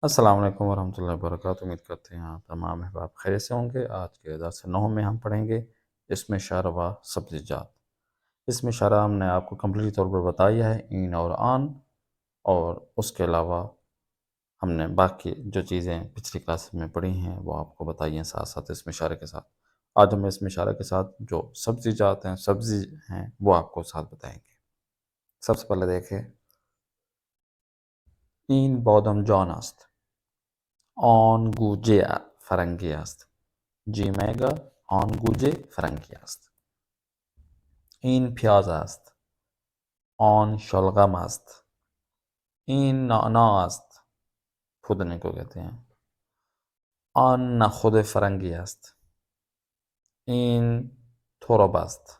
अस्सलाम वालेकुम वरहमतुल्लाहि वबरकातुहू। उम्मीद करते हैं आप तमाम अहबाब खैरियत से होंगे। आज के दर्स 9 में हम पढ़ेंगे इसमें इशारा व सब्ज़िजात। इसमें इशारा हमने आपको कंप्लीट तौर पर बताया है इन और आन, और उसके अलावा हमने बाकी जो चीज़ें पिछली क्लास में पढ़ी हैं वो आपको बताई हैं साथ साथ इसमें इशारे के साथ। आज हम इसमें इशारे के साथ जो सब्ज़िजात हैं, सब्ज़ी हैं, वो आपको साथ बताएंगे। सबसे पहले देखें, इन बॉदम जॉन आस्त ऑन गुजे फरंगी आस्त जी मेगा ऑन गुजे फरंगी आस्त। इन प्याज आस्त ऑन शलगम आस्त। इन नाना आस्त फुदने को कहते हैं। ऑन न खुद फरंगी आस्त। इन थोरब आस्त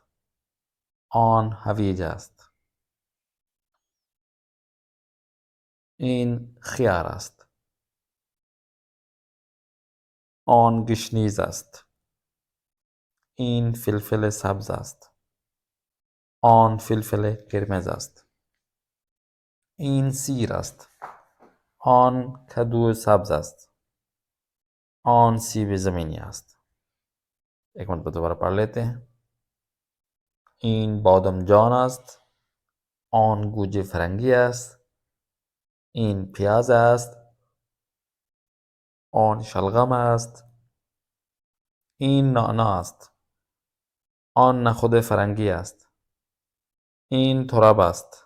ऑन हवीज आस्त। इन खियार आस्त ऑन गिशनीज आस्त। इन फिलफिल सब्ज आस्त ऑन फिलफिल किरमज आस्त। इन सीर आस्त ऑन खदू सब्ज आस्त ऑन सीब ज़मीनी आस्त। एक मिनट पर दोबारा पढ़ लेते हैं। इन बॉदम जॉन आस्त ऑन गुजे फरंगी आस्त। इन प्याज आस्त ऑन शलगम आस्त। इन नाना आस्त ऑन नखुद फरंगी आस्त। इन थोराब आस्त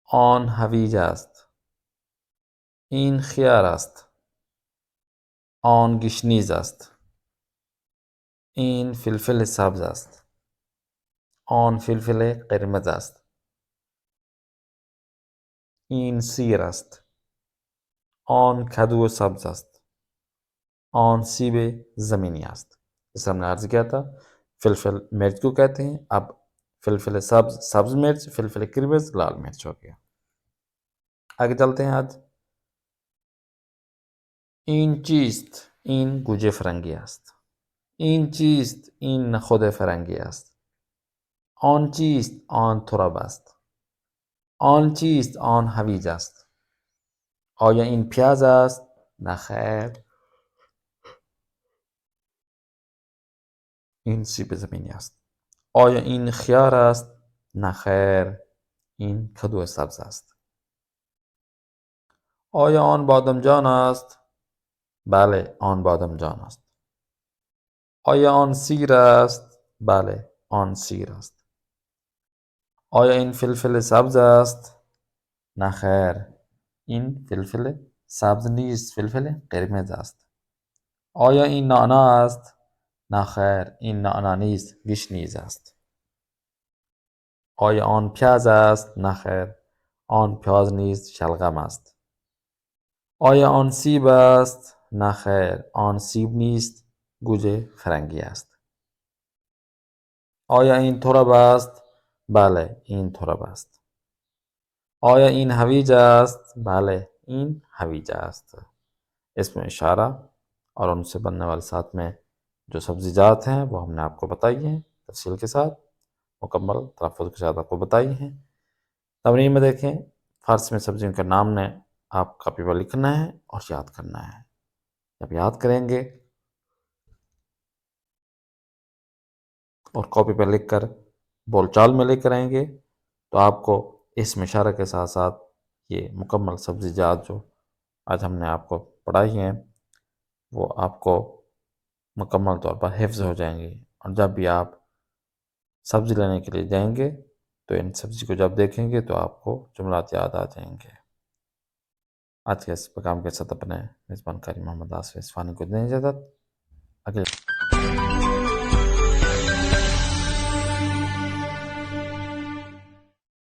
ऑन हवीज आस्त। इन खियार आस्त ऑन गिशनीज आस्त। इन फिलफिल सब्ज आस्त ऑन फिलफिल किरमज आस्त। इन सीर आस्त ऑन खदू सब्ज आस्त ऑन सीबे ज़मीनी आस्त। जैसे हमने अर्ज किया था, फिलफिल मिर्च को कहते हैं। अब फिलफिल सब्ज सब्ज मिर्च, फिलफिल किरमज लाल मिर्च हो गया। आगे चलते हैं। आज इन चीस्त इन गुजे फरंगी आस्त। इन चीस्त इन नखुद फरंगी आस्त। ऑन चीस्त ऑन थोराब आस्त ऑन चीस्त ऑन हवीज आस्त. آیا این پیاز است؟ نه خیر، این سیب زمینی است. آیا این خیار است؟ نه خیر، این کدو سبز است. آیا آن بادمجان است؟ بله، آن بادمجان است. آیا آن سیر است؟ بله، آن سیر است. آیا این فلفل سبز است؟ نه خیر، این فلفل سبز نیست، فلفل قرمز است. آیا این نعنا است؟ نه خیر، این نعنا نیست، گشنیز است. آیا آن پیاز است؟ نه خیر، آن پیاز نیست، شلغم است. آیا آن سیب است؟ نه خیر، آن سیب نیست، گوجه فرنگی است. آیا این ترب است؟ بله، این ترب است. آیا این هویج است؟ بله، این هویج است. इसमें इशारा और उनसे बनने वाले साथ में जो सब्ज़ीजात हैं वो हमने आपको बताई हैं तफसील के साथ, मुकम्मल तलफ़्फ़ुज़ के साथ आपको बताई हैं। तमरीन में देखें, फ़ारसी में सब्ज़ियों के नाम ने आप कॉपी पर लिखना है और याद करना है। जब याद करेंगे और कॉपी पर लिख कर बोलचाल में लेकर आएंगे तो आपको इस इशारे के साथ साथ ये मुकम्मल सब्ज़ीजात जो आज हमने आपको पढ़ाई हैं वो आपको मुकम्मल तौर पर हिफ्ज़ हो जाएंगी। और जब भी आप सब्ज़ी लेने के लिए जाएंगे तो इन सब्ज़ी को जब देखेंगे तो आपको जुमलात याद आ जाएंगे। आज के इस प्रोग्राम के साथ अपने मेज़बान कारी मोहम्मद आसिफ इस्फानी को दें इजाज़त। अगले